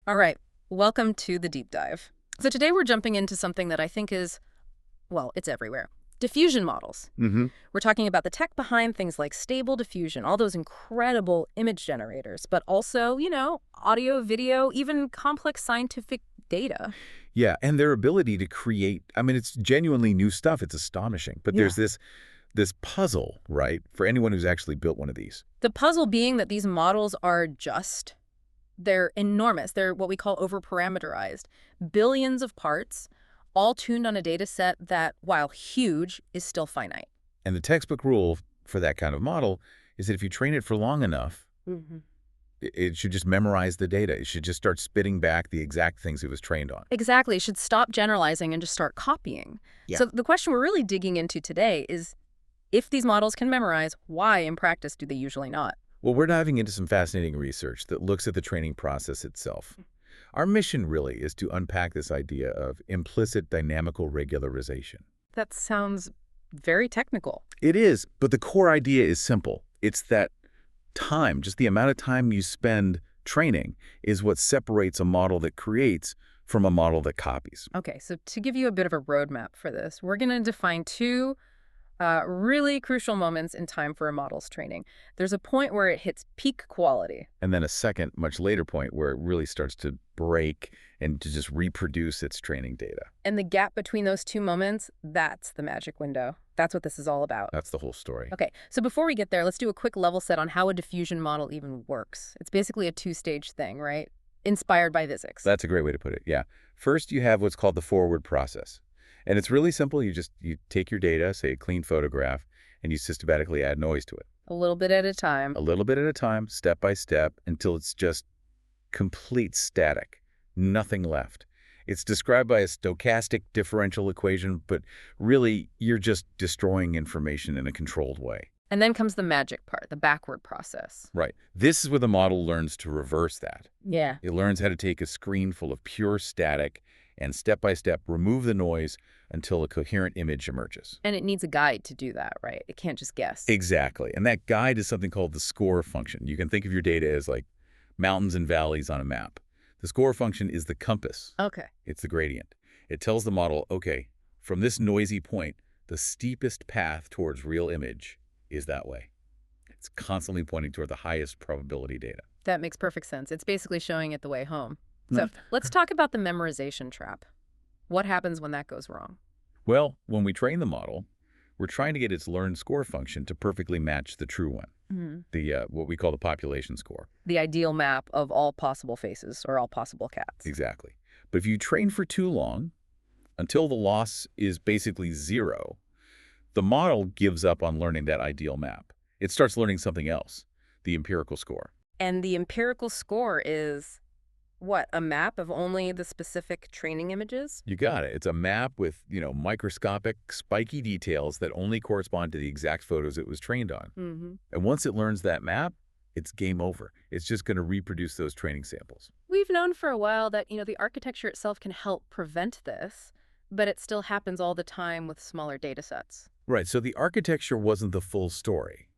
All right, welcome to the deep dive. So today we're jumping into something that I think is, well, it's everywhere. Diffusion models. We're talking about the tech behind things like stable diffusion, all those incredible image generators, but also, audio, video, even complex scientific data. Yeah, and their ability to create, I mean, it's genuinely new stuff. It's astonishing. But there's this puzzle, right, for anyone who's actually built one of these. The puzzle being that these models are they're enormous. They're what we call overparameterized. Billions of parts, all tuned on a data set that, while huge, is still finite. And the textbook rule for that kind of model is that if you train it for long enough, it should just memorize the data. It should just start spitting back the exact things it was trained on. Exactly. It should stop generalizing and just start copying. Yeah. So the question we're really digging into today is, if these models can memorize, why in practice do they usually not? Well, we're diving into some fascinating research that looks at the training process itself. Our mission really is to unpack this idea of implicit dynamical regularization. That sounds very technical. It is, but the core idea is simple. It's that time, just the amount of time you spend training, is what separates a model that creates from a model that copies. Okay, so to give you a bit of a roadmap for this, we're going to define two really crucial moments in time for a model's training. There's a point where it hits peak quality. And then a second, much later point where it really starts to break and to just reproduce its training data. And the gap between those two moments, that's the magic window. That's what this is all about. That's the whole story. Okay, so before we get there, let's do a quick level set on how a diffusion model even works. It's basically a two-stage thing, right? Inspired by physics. That's a great way to put it, yeah. First, you have what's called the forward process. And it's really simple. You take your data, say a clean photograph, and you systematically add noise to it. A little bit at a time. A little bit at a time, step by step, until it's just complete static, nothing left. It's described by a stochastic differential equation, but really you're just destroying information in a controlled way. And then comes the magic part, the backward process. Right. This is where the model learns to reverse that. Yeah. It learns how to take a screen full of pure static and step by step remove the noise until a coherent image emerges. And it needs a guide to do that, right? It can't just guess. Exactly. And that guide is something called the score function. You can think of your data as like mountains and valleys on a map. The score function is the compass. Okay. It's the gradient. It tells the model, okay, from this noisy point, the steepest path towards real image is that way. It's constantly pointing toward the highest probability data. That makes perfect sense. It's basically showing it the way home. So let's talk about the memorization trap. What happens when that goes wrong? Well, when we train the model, we're trying to get its learned score function to perfectly match the true one, what we call the population score. The ideal map of all possible faces or all possible cats. Exactly. But if you train for too long, until the loss is basically zero, the model gives up on learning that ideal map. It starts learning something else, the empirical score. And the empirical score is what, a map of only the specific training images? You got it. It's a map with, microscopic, spiky details that only correspond to the exact photos it was trained on. And once it learns that map, it's game over. It's just going to reproduce those training samples. We've known for a while that, the architecture itself can help prevent this, but it still happens all the time with smaller data sets. Right. So the architecture wasn't the full story.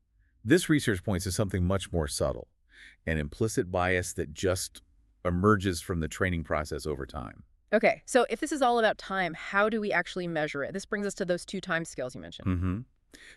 This research points to something much more subtle, an implicit bias that just emerges from the training process over time. Okay, so if this is all about time, how do we actually measure it? This brings us to those two timescales you mentioned.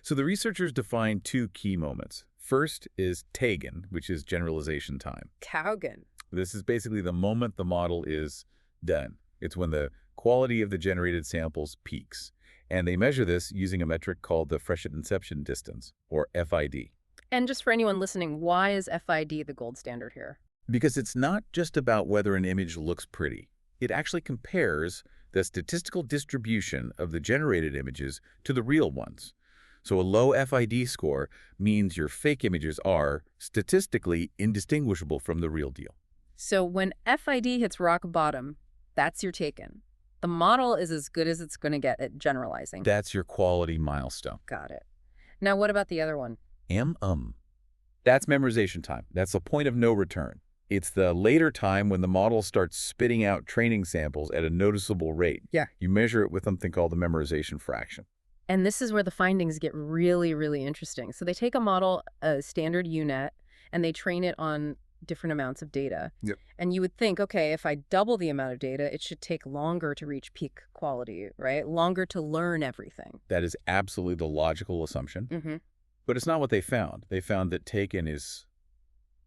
So the researchers defined two key moments. First is tgen, which is generalization time. Tgen. This is basically the moment the model is done. It's when the quality of the generated samples peaks. And they measure this using a metric called the fresh inception distance, or FID. And just for anyone listening, why is FID the gold standard here? Because it's not just about whether an image looks pretty. It actually compares the statistical distribution of the generated images to the real ones. So a low FID score means your fake images are statistically indistinguishable from the real deal. So when FID hits rock bottom, that's your taken. The model is as good as it's going to get at generalizing. That's your quality milestone. Got it. Now what about the other one? That's memorization time. That's the point of no return. It's the later time when the model starts spitting out training samples at a noticeable rate. Yeah. You measure it with something called the memorization fraction. And this is where the findings get really, really interesting. So they take a model, a standard UNet, and they train it on different amounts of data. Yep. And you would think, okay, if I double the amount of data, it should take longer to reach peak quality, right? Longer to learn everything. That is absolutely the logical assumption. Mm-hmm. But it's not what they found. They found that tgen is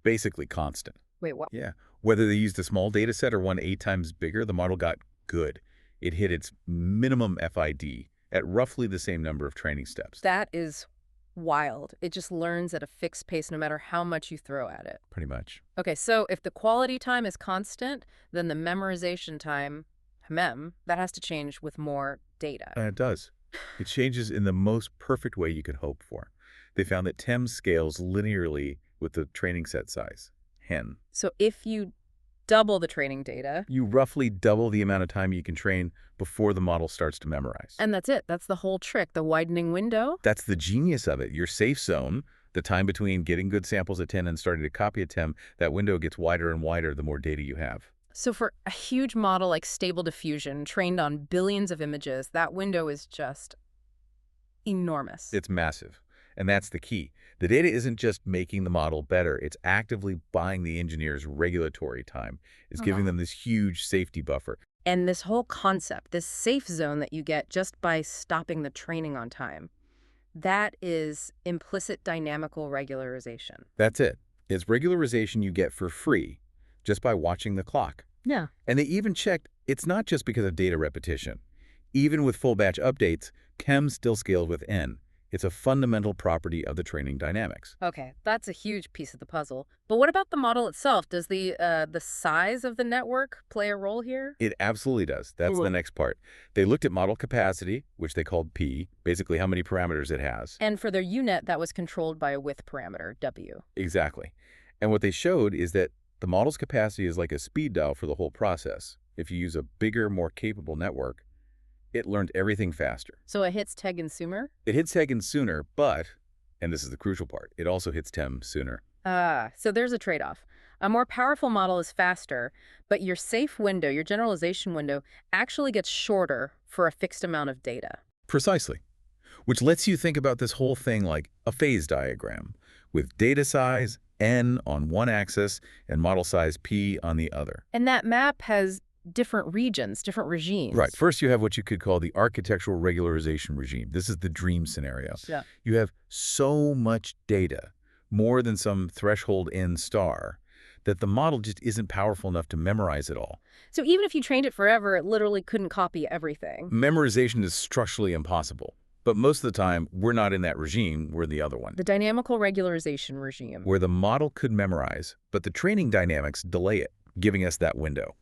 basically constant. Wait, what? Yeah. Whether they used a small data set or one 8 times bigger, the model got good. It hit its minimum FID at roughly the same number of training steps. That is wild. It just learns at a fixed pace no matter how much you throw at it. Pretty much. Okay, so if the quality time is constant, then the memorization time, tmem, that has to change with more data. It does. It changes in the most perfect way you could hope for. They found that TEM scales linearly with the training set size, hen. So if you double the training data... You roughly double the amount of time you can train before the model starts to memorize. And that's it. That's the whole trick, the widening window. That's the genius of it. Your safe zone, the time between getting good samples at 10 and starting to copy a TEM, that window gets wider and wider the more data you have. So for a huge model like Stable Diffusion, trained on billions of images, that window is just enormous. It's massive. And that's the key. The data isn't just making the model better. It's actively buying the engineers regulatory time. It's giving them this huge safety buffer. And this whole concept, this safe zone that you get just by stopping the training on time, that is implicit dynamical regularization. That's it. It's regularization you get for free just by watching the clock. Yeah. And they even checked it's not just because of data repetition. Even with full batch updates, chem still scales with n. It's a fundamental property of the training dynamics. Okay, that's a huge piece of the puzzle. But what about the model itself? Does the size of the network play a role here? It absolutely does. That's the next part. They looked at model capacity, which they called P, basically how many parameters it has. And for their UNet, that was controlled by a width parameter, W. Exactly. And what they showed is that the model's capacity is like a speed dial for the whole process. If you use a bigger, more capable network, it learned everything faster. So it hits tgen sooner? It hits tgen sooner, but, and this is the crucial part, it also hits TEM sooner. So there's a trade-off. A more powerful model is faster, but your safe window, your generalization window, actually gets shorter for a fixed amount of data. Precisely. Which lets you think about this whole thing like a phase diagram, with data size, n on one axis, and model size, p on the other. And that map has different regions, different regimes. Right. First, you have what you could call the architectural regularization regime. This is the dream scenario. Yeah. You have so much data, more than some threshold n star, that the model just isn't powerful enough to memorize it all. So even if you trained it forever, it literally couldn't copy everything. Memorization is structurally impossible. But most of the time, we're not in that regime, we're in the other one. The dynamical regularization regime. Where the model could memorize, but the training dynamics delay it, giving us that window.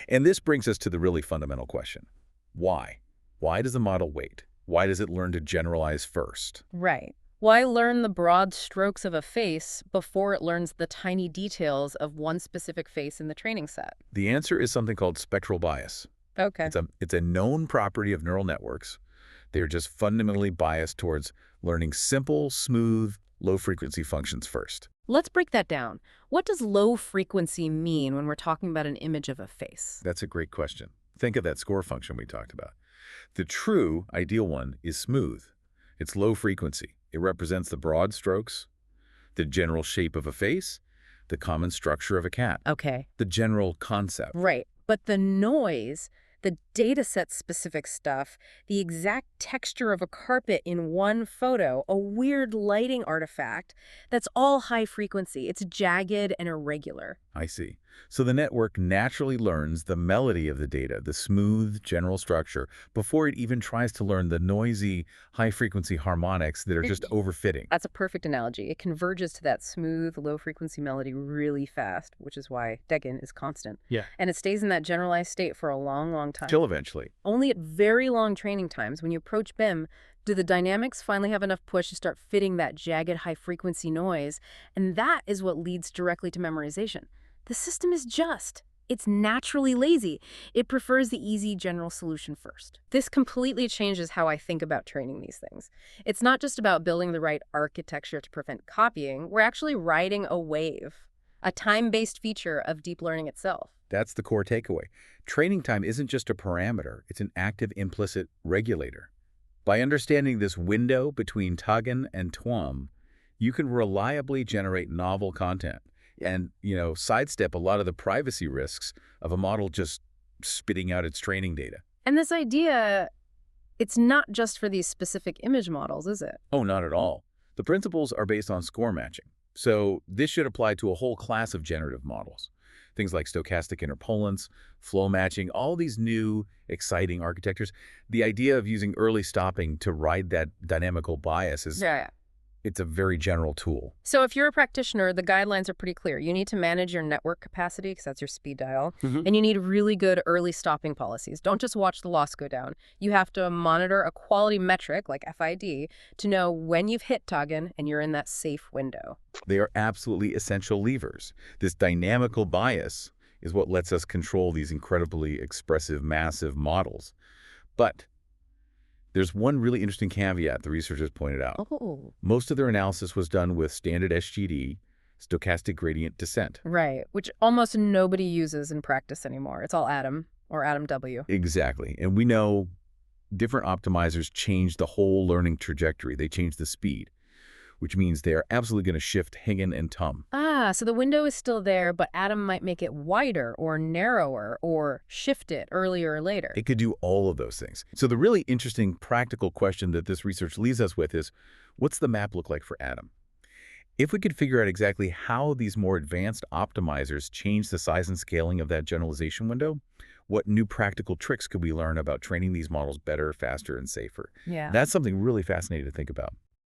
And this brings us to the really fundamental question. Why? Why does the model wait? Why does it learn to generalize first? Right. Why learn the broad strokes of a face before it learns the tiny details of one specific face in the training set? The answer is something called spectral bias. Okay. It's a known property of neural networks. They're just fundamentally biased towards learning simple, smooth, low-frequency functions first. Let's break that down. What does low frequency mean when we're talking about an image of a face? That's a great question. Think of that score function we talked about. The true, ideal one is smooth. It's low frequency. It represents the broad strokes, the general shape of a face, the common structure of a cat. Okay. The general concept. Right. But the noise, the dataset specific stuff, the exact texture of a carpet in one photo, a weird lighting artifact, that's all high frequency. It's jagged and irregular. I see. So the network naturally learns the melody of the data, the smooth general structure, before it even tries to learn the noisy, high-frequency harmonics that are just overfitting. That's a perfect analogy. It converges to that smooth, low-frequency melody really fast, which is why tgen is constant. Yeah. And it stays in that generalized state for a long, long time. Till eventually. Only at very long training times, when you approach BIM, do the dynamics finally have enough push to start fitting that jagged, high-frequency noise, and that is what leads directly to memorization. The system is it's naturally lazy. It prefers the easy general solution first. This completely changes how I think about training these things. It's not just about building the right architecture to prevent copying. We're actually riding a wave, a time-based feature of deep learning itself. That's the core takeaway. Training time isn't just a parameter. It's an active implicit regulator. By understanding this window between tgen and tmem, you can reliably generate novel content. and, sidestep a lot of the privacy risks of a model just spitting out its training data. And this idea, it's not just for these specific image models, is it? Oh, not at all. The principles are based on score matching. So this should apply to a whole class of generative models. Things like stochastic interpolance, flow matching, all these new, exciting architectures. The idea of using early stopping to ride that dynamical bias is it's a very general tool. So if you're a practitioner, the guidelines are pretty clear. You need to manage your network capacity, because that's your speed dial, and you need really good early stopping policies. Don't just watch the loss go down. You have to monitor a quality metric, like FID, to know when you've hit tgen and you're in that safe window. They are absolutely essential levers. This dynamical bias is what lets us control these incredibly expressive, massive models. But there's one really interesting caveat the researchers pointed out. Most of their analysis was done with standard SGD, stochastic gradient descent. Right, which almost nobody uses in practice anymore. It's all Atom or Atom W. Exactly. And we know different optimizers change the whole learning trajectory. They change the speed, which means they're absolutely going to shift tgen and tum. So the window is still there, but Atom might make it wider or narrower or shift it earlier or later. It could do all of those things. So the really interesting practical question that this research leaves us with is, what's the map look like for Atom? If we could figure out exactly how these more advanced optimizers change the size and scaling of that generalization window, what new practical tricks could we learn about training these models better, faster, and safer? Yeah. That's something really fascinating to think about.